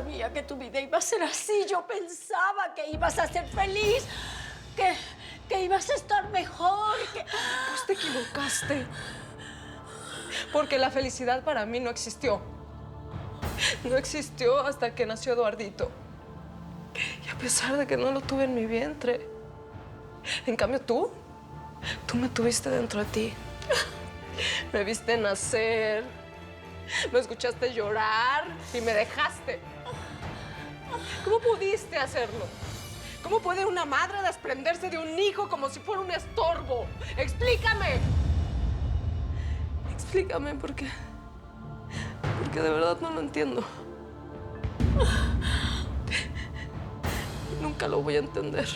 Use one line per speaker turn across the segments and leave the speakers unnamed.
sabía que tu vida iba a ser así. Yo pensaba que ibas a ser feliz, que ibas a estar mejor.
Pues te equivocaste. Porque la felicidad para mí no existió. No existió hasta que nació Eduardito. Y a pesar de que no lo tuve en mi vientre, en cambio tú me tuviste dentro de ti. Me viste nacer, me escuchaste llorar y me dejaste. ¿Cómo pudiste hacerlo? ¿Cómo puede una madre desprenderse de un hijo como si fuera un estorbo? ¡Explícame! Explícame porque de verdad no lo entiendo. Nunca lo voy a entender.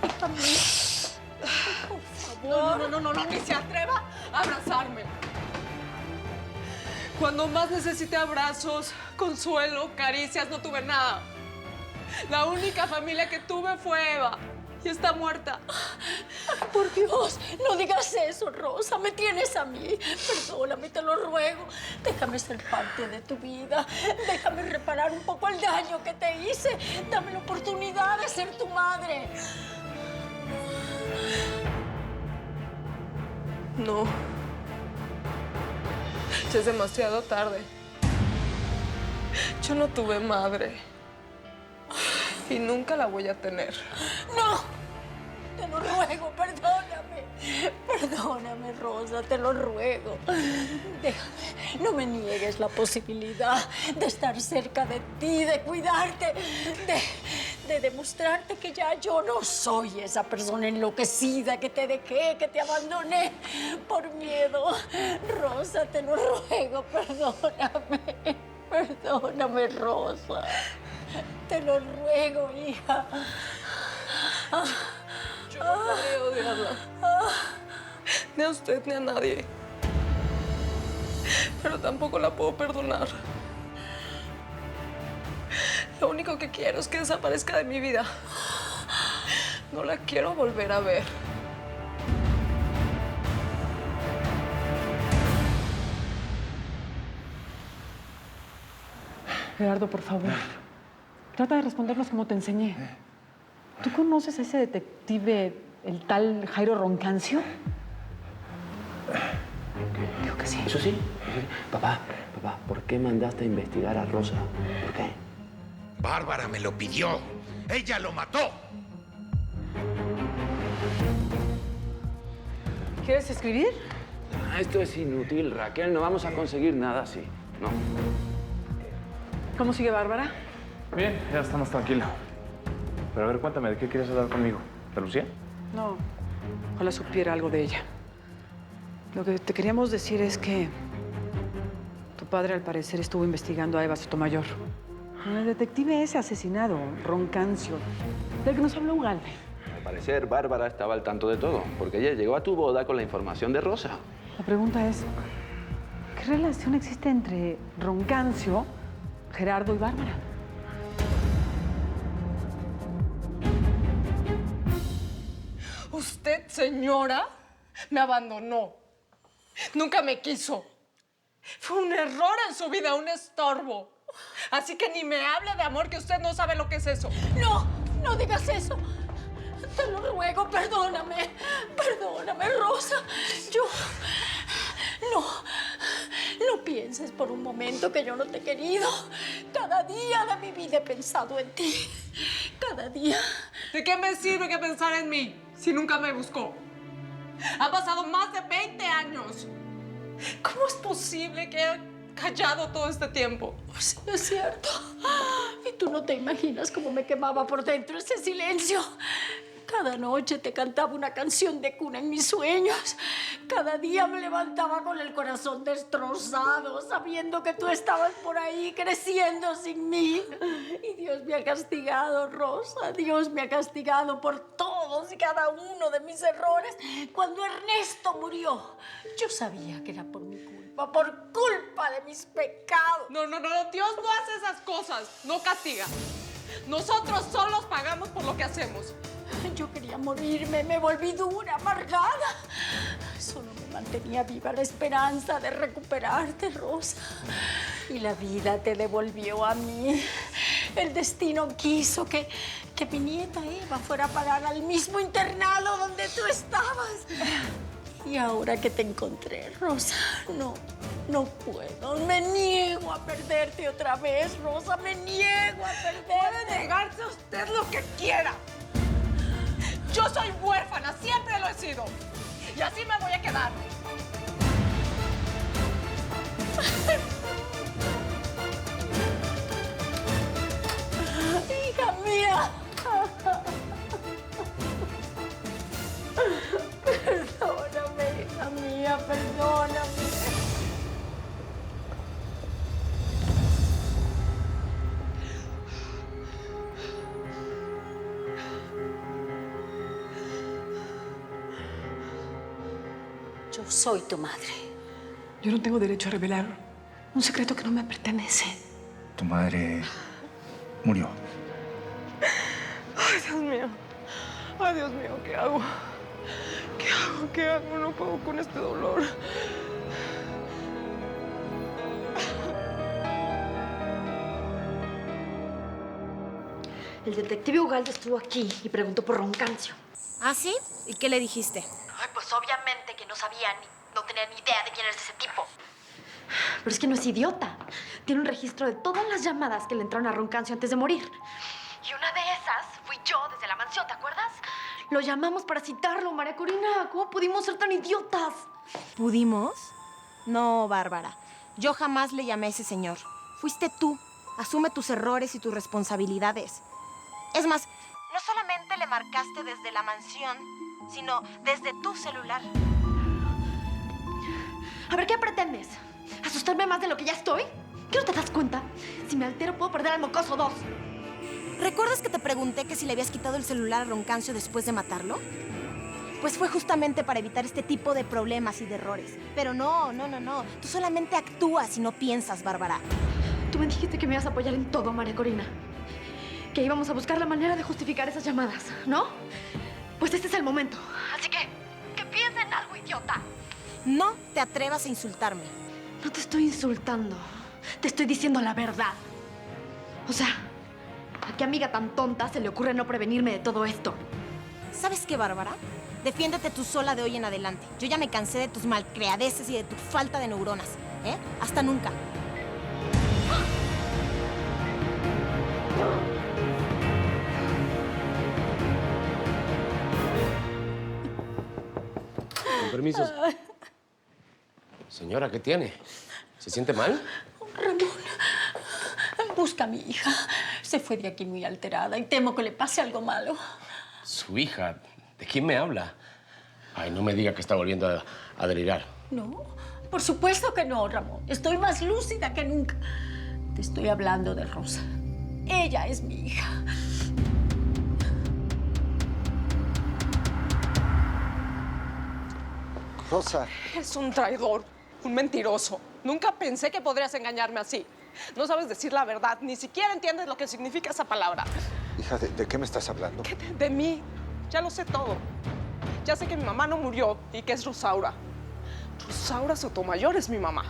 Hija mía, por favor.
No, ni se atreva a abrazarme. Cuando más necesité abrazos, consuelo, caricias, no tuve nada. La única familia que tuve fue Eva. Y está muerta.
Por Dios, no digas eso, Rosa. Me tienes a mí. Perdóname, te lo ruego. Déjame ser parte de tu vida. Déjame reparar un poco el daño que te hice. Dame la oportunidad de ser tu madre.
No. Ya es demasiado tarde. Yo no tuve madre. Y nunca la voy a tener.
¡No! Te lo ruego, perdóname. Perdóname, Rosa, te lo ruego. Déjame, no me niegues la posibilidad de estar cerca de ti, de cuidarte, de demostrarte que ya yo no soy esa persona enloquecida que te dejé, que te abandoné por miedo. Rosa, te lo ruego, perdóname. Perdóname, Rosa. Te lo ruego, hija.
Yo no podría odiarla. Ni a usted ni a nadie. Pero tampoco la puedo perdonar. Lo único que quiero es que desaparezca de mi vida. No la quiero volver a ver.
Gerardo, por favor. Trata de respondernos como te enseñé. ¿Tú conoces a ese detective, el tal Jairo Roncancio? Digo que sí.
Eso sí. Papá, ¿por qué mandaste a investigar a Rosa? ¿Por qué?
Bárbara me lo pidió. ¡Ella lo mató!
¿Quieres escribir?
Esto es inútil, Raquel. No vamos a conseguir nada así. No.
¿Cómo sigue Bárbara?
Bien, ya estamos tranquilos. Pero a ver, cuéntame, ¿de qué quieres hablar conmigo? ¿De Lucía?
No. Ojalá supiera algo de ella. Lo que te queríamos decir es que tu padre, al parecer, estuvo investigando a Eva Sotomayor. El detective ese asesinado, Roncancio, del que nos habló Ugalde.
Al parecer, Bárbara estaba al tanto de todo, porque ella llegó a tu boda con la información de Rosa.
La pregunta es, ¿qué relación existe entre Roncancio, Gerardo y Bárbara?
Usted, señora, me abandonó. Nunca me quiso. Fue un error en su vida, un estorbo. Así que ni me hable de amor, que usted no sabe lo que es eso.
No, no digas eso. Te lo ruego, perdóname. Perdóname, Rosa. Yo... No pienses por un momento que yo no te he querido. Cada día de mi vida he pensado en ti. Cada día.
¿De qué me sirve que pensar en mí si nunca me buscó? Han pasado más de 20 años. ¿Cómo es posible que haya callado todo este tiempo?
Sí, es cierto. Y tú no te imaginas cómo me quemaba por dentro ese silencio. Cada noche te cantaba una canción de cuna en mis sueños. Cada día me levantaba con el corazón destrozado, sabiendo que tú estabas por ahí creciendo sin mí. Y Dios me ha castigado, Rosa. Dios me ha castigado por todos y cada uno de mis errores. Cuando Ernesto murió, yo sabía que era por mi culpa, por culpa de mis pecados.
No, Dios no hace esas cosas, no castiga. Nosotros solos pagamos por lo que hacemos.
Yo quería morirme, me volví dura, amargada. Solo me mantenía viva la esperanza de recuperarte, Rosa. Y la vida te devolvió a mí. El destino quiso que mi nieta Eva fuera a parar al mismo internado donde tú estabas. Y ahora que te encontré, Rosa, no puedo. Me niego a perderte otra vez, Rosa. Me niego a perderte.
Puede negarse usted lo que quiera. Yo soy huérfana, siempre lo he sido. Y así me voy a quedar.
Hija mía. Perdóname, hija mía, perdóname. Yo soy tu madre.
Yo no tengo derecho a revelar un secreto que no me pertenece.
Tu madre murió.
Ay, Dios mío. Ay, Dios mío, ¿qué hago? ¿Qué hago? ¿Qué hago? No puedo con este dolor.
El detective Ugalde estuvo aquí y preguntó por Roncancio.
¿Ah, sí? ¿Y qué le dijiste?
Ay, pues obviamente que no sabía no tenía ni idea de quién era ese tipo. Pero es que no es idiota. Tiene un registro de todas las llamadas que le entraron a Roncancio antes de morir. Y una de esas fui yo desde la mansión, ¿te acuerdas? Lo llamamos para citarlo, María Corina. ¿Cómo pudimos ser tan idiotas?
¿Pudimos? No, Bárbara. Yo jamás le llamé a ese señor. Fuiste tú. Asume tus errores y tus responsabilidades. Es más, no solamente le marcaste desde la mansión, sino desde tu celular.
A ver, ¿qué pretendes? ¿Asustarme más de lo que ya estoy? ¿Qué no te das cuenta? Si me altero, puedo perder al mocoso 2.
¿Recuerdas que te pregunté que si le habías quitado el celular a Roncancio después de matarlo? Pues fue justamente para evitar este tipo de problemas y de errores. Pero no. Tú solamente actúas y no piensas, Bárbara.
Tú me dijiste que me ibas a apoyar en todo, María Corina. Que íbamos a buscar la manera de justificar esas llamadas, ¿no? Pues este es el momento. Así que piensa en algo, idiota.
No te atrevas a insultarme.
No te estoy insultando. Te estoy diciendo la verdad. O sea, ¿a qué amiga tan tonta se le ocurre no prevenirme de todo esto?
¿Sabes qué, Bárbara? Defiéndete tú sola de hoy en adelante. Yo ya me cansé de tus malcriadeces y de tu falta de neuronas. Hasta nunca.
Con permiso. Señora, ¿qué tiene? ¿Se siente mal?
Ramón, busca a mi hija. Se fue de aquí muy alterada y temo que le pase algo malo.
Su hija. ¿De quién me habla? Ay, no me diga que está volviendo a delirar.
No, por supuesto que no, Ramón. Estoy más lúcida que nunca. Te estoy hablando de Rosa. Ella es mi hija.
Rosa. Es un traidor, un mentiroso. Nunca pensé que podrías engañarme así. No sabes decir la verdad, ni siquiera entiendes lo que significa esa palabra.
Hija, ¿de qué me estás hablando?
¿Qué de mí? Ya lo sé todo. Ya sé que mi mamá no murió y que es Rosaura. Rosaura Sotomayor es mi mamá.